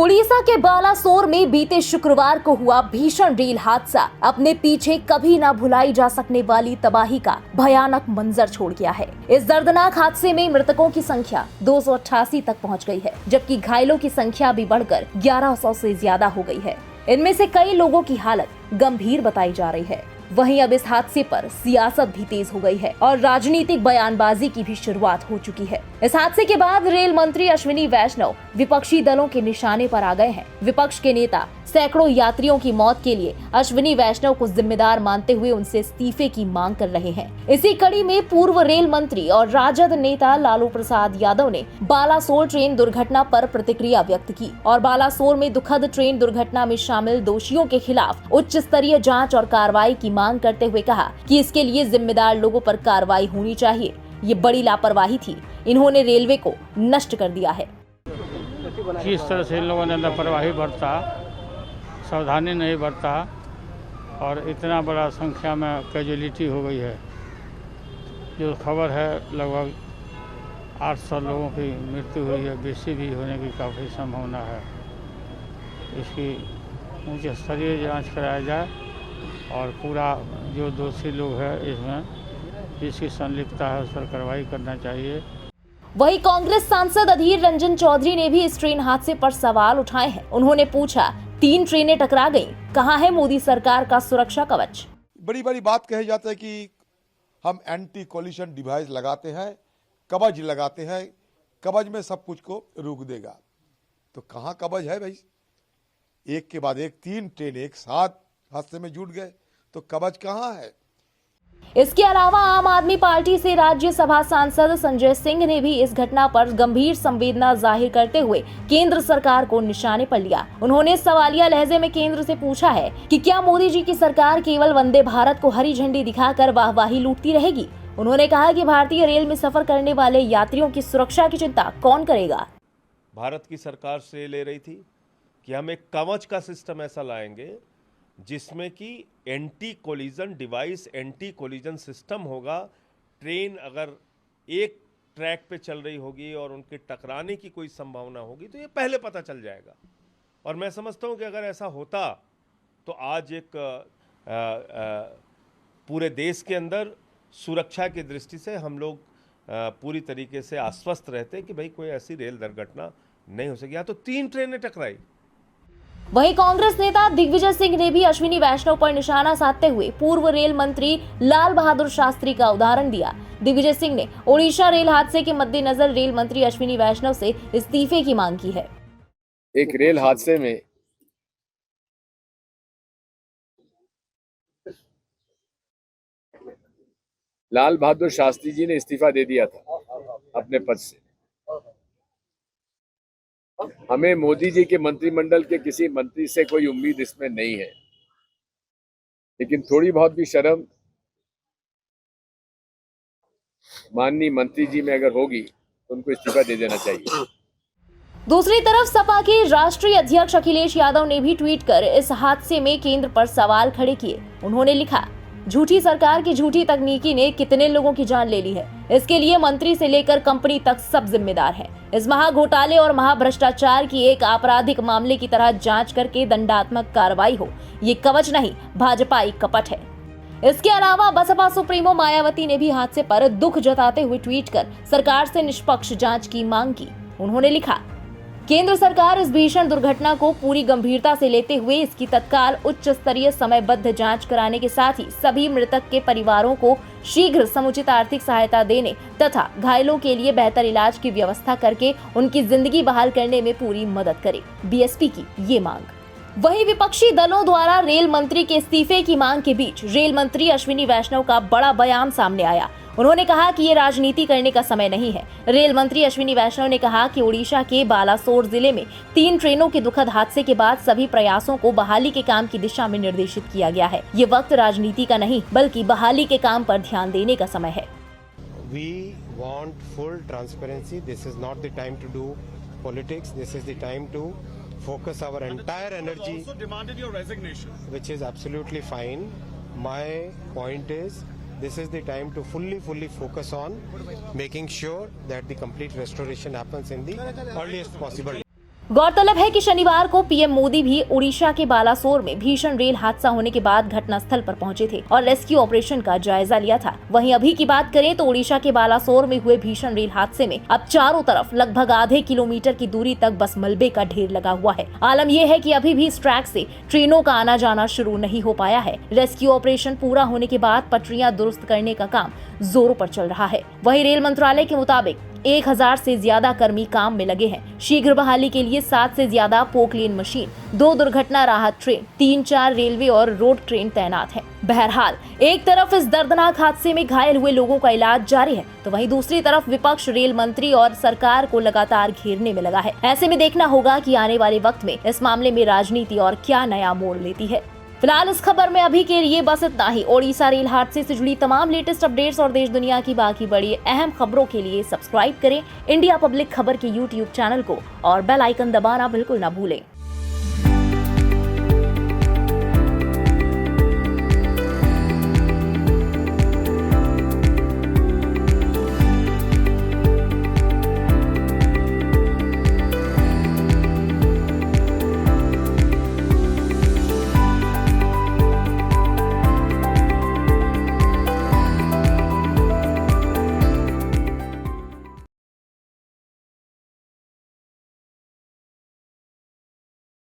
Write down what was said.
उड़ीसा के बालासोर में बीते शुक्रवार को हुआ भीषण रेल हादसा अपने पीछे कभी ना भुलाई जा सकने वाली तबाही का भयानक मंजर छोड़ गया है। इस दर्दनाक हादसे में मृतकों की संख्या 288 तक पहुंच गई है, जबकि घायलों की संख्या भी बढ़कर 1100 से ज्यादा हो गई है। इनमें से कई लोगों की हालत गंभीर बताई जा रही है। वहीं अब इस हादसे पर सियासत भी तेज हो गई है और राजनीतिक बयानबाजी की भी शुरुआत हो चुकी है। इस हादसे के बाद रेल मंत्री अश्विनी वैष्णव विपक्षी दलों के निशाने पर आ गए हैं। विपक्ष के नेता सैकड़ों यात्रियों की मौत के लिए अश्विनी वैष्णव को जिम्मेदार मानते हुए उनसे इस्तीफे की मांग कर रहे हैं। इसी कड़ी में पूर्व रेल मंत्री और राजद नेता लालू प्रसाद यादव ने बालासोर ट्रेन दुर्घटना पर प्रतिक्रिया व्यक्त की और बालासोर में दुखद ट्रेन दुर्घटना में शामिल दोषियों के खिलाफ उच्च स्तरीय जांच और कार्रवाई की मांग करते हुए कहा कि इसके लिए जिम्मेदार लोगों पर कार्रवाई होनी चाहिए। ये बड़ी लापरवाही थी, इन्होंने रेलवे को नष्ट कर दिया है। किस तरह से इन लोगों ने लापरवाही बरता, सावधानी नहीं बरता और इतना बड़ा संख्या में कैजुअलिटी हो गई है। जो खबर है लगभग 800 लोगों की मृत्यु हुई है, बेसी भी होने की काफ़ी संभावना है। इसकी उच्च स्तरीय जांच कराया जाए और पूरा जो दोषी लोग हैं इसमें जिसकी संलिप्तता है उस पर कार्रवाई करना चाहिए। वहीं कांग्रेस सांसद अधीर रंजन चौधरी ने भी इस ट्रेन हादसे पर सवाल उठाए हैं। उन्होंने पूछा, 3 ट्रेनें टकरा गईं, कहाँ है मोदी सरकार का सुरक्षा कवच? बड़ी बड़ी बात कही जाती है कि हम एंटी कोलिशन डिवाइस लगाते हैं, कवच लगाते हैं, कवच में सब कुछ को रोक देगा। तो कहाँ कवच है भाई? एक के बाद एक 3 ट्रेन एक साथ हादसे में जुट गए, तो कवच कहाँ है? इसके अलावा आम आदमी पार्टी से राज्यसभा सांसद संजय सिंह ने भी इस घटना पर गंभीर संवेदना जाहिर करते हुए केंद्र सरकार को निशाने पर लिया। उन्होंने सवालिया लहजे में केंद्र से पूछा है कि क्या मोदी जी की सरकार केवल वंदे भारत को हरी झंडी दिखाकर वाहवाही लूटती रहेगी? उन्होंने कहा कि भारतीय रेल में सफर करने वाले यात्रियों की सुरक्षा की चिंता कौन करेगा? भारत की सरकार से ले रही थी कि हम एक कवच का सिस्टम ऐसा लाएंगे जिसमें कि anti collision device, anti collision system होगा। ट्रेन अगर एक ट्रैक पे चल रही होगी और उनके टकराने की कोई संभावना होगी तो ये पहले पता चल जाएगा। और मैं समझता हूँ कि अगर ऐसा होता तो आज एक पूरे देश के अंदर सुरक्षा की दृष्टि से हम लोग पूरी तरीके से आश्वस्त रहते कि भाई कोई ऐसी रेल दुर्घटना नहीं हो सकी। यहाँ तो 3 ट्रेनें टकराई। वहीं कांग्रेस नेता दिग्विजय सिंह ने भी अश्विनी वैष्णव पर निशाना साधते हुए पूर्व रेल मंत्री लाल बहादुर शास्त्री का उदाहरण दिया। दिग्विजय सिंह ने ओडिशा रेल हादसे के मद्देनजर रेल मंत्री अश्विनी वैष्णव से इस्तीफे की मांग की है। एक रेल हादसे में लाल बहादुर शास्त्री जी ने इस्तीफा दे दिया था अपने पद से। हमें मोदी जी के मंत्रिमंडल के किसी मंत्री से कोई उम्मीद इसमें नहीं है, लेकिन थोड़ी बहुत भी शर्म माननीय मंत्री जी में अगर होगी तो उनको इस्तीफा दे देना चाहिए। दूसरी तरफ सपा के राष्ट्रीय अध्यक्ष अखिलेश यादव ने भी ट्वीट कर इस हादसे में केंद्र पर सवाल खड़े किए। उन्होंने लिखा, झूठी सरकार की झूठी तकनीकी ने कितने लोगों की जान ले ली है। इसके लिए मंत्री से लेकर कंपनी तक सब जिम्मेदार हैं। इस महाघोटाले और महाभ्रष्टाचार की एक आपराधिक मामले की तरह जांच करके दंडात्मक कार्रवाई हो। ये कवच नहीं, भाजपाई कपट है। इसके अलावा बसपा सुप्रीमो मायावती ने भी हादसे पर दुख जताते हुए ट्वीट कर सरकार से निष्पक्ष जांच की मांग की। उन्होंने लिखा, केंद्र सरकार इस भीषण दुर्घटना को पूरी गंभीरता से लेते हुए इसकी तत्काल उच्च स्तरीय समयबद्ध जांच कराने के साथ ही सभी मृतक के परिवारों को शीघ्र समुचित आर्थिक सहायता देने तथा घायलों के लिए बेहतर इलाज की व्यवस्था करके उनकी जिंदगी बहाल करने में पूरी मदद करे। बीएसपी की ये मांग। वहीं विपक्षी दलों द्वारा रेल मंत्री के इस्तीफे की मांग के बीच रेल मंत्री अश्विनी वैष्णव का बड़ा बयान सामने आया। उन्होंने कहा कि ये राजनीति करने का समय नहीं है। रेल मंत्री अश्विनी वैष्णव ने कहा कि ओडिशा के बालासोर जिले में 3 ट्रेनों के दुखद हादसे के बाद सभी प्रयासों को बहाली के काम की दिशा में निर्देशित किया गया है। ये वक्त राजनीति का नहीं बल्कि बहाली के काम पर ध्यान देने का समय है। We want full transparency. This is not the time to do politics. This is the time to focus our entire energy. Also demanded your resignation, which is absolutely fine. My point is, this is the time to fully focus on making sure that the complete restoration happens in the earliest possible. गौरतलब है कि शनिवार को PM Modi भी उड़ीसा के बालासोर में भीषण rail हादसा होने के बाद घटनास्थल पर पहुंचे थे और रेस्क्यू ऑपरेशन का जायजा लिया था। वहीं अभी की बात करें तो उड़ीसा के बालासोर में हुए भीषण रेल हादसे में अब चारों तरफ लगभग आधे किलोमीटर की दूरी तक बस मलबे का ढेर लगा हुआ है। आलम यह है कि अभी भी इस ट्रैक से ट्रेनों का आना जाना शुरू नहीं हो पाया है। रेस्क्यू ऑपरेशन पूरा होने के बाद पटरियां दुरुस्त करने का काम जोरों पर चल रहा है। वहीं रेल मंत्रालय के मुताबिक 1000 से ज्यादा कर्मी काम में लगे हैं। शीघ्र बहाली के लिए 7 से ज्यादा पोकलेन मशीन, 2 दुर्घटना राहत ट्रेन, 3-4 रेलवे और रोड ट्रेन तैनात हैं। बहरहाल एक तरफ इस दर्दनाक हादसे में घायल हुए लोगों का इलाज जारी है, तो वहीं दूसरी तरफ विपक्ष रेल मंत्री और सरकार को लगातार घेरने में लगा है। ऐसे में देखना होगा कि आने वाले वक्त में इस मामले में राजनीति और क्या नया मोड़ लेती है। फिलहाल इस खबर में अभी के लिए बस इतना ही। ओडिशा रेल हादसे से जुड़ी तमाम लेटेस्ट अपडेट्स और देश दुनिया की बाकी बड़ी अहम खबरों के लिए सब्सक्राइब करें इंडिया पब्लिक खबर के YouTube चैनल को और बेल आइकन दबाना बिल्कुल ना भूलें।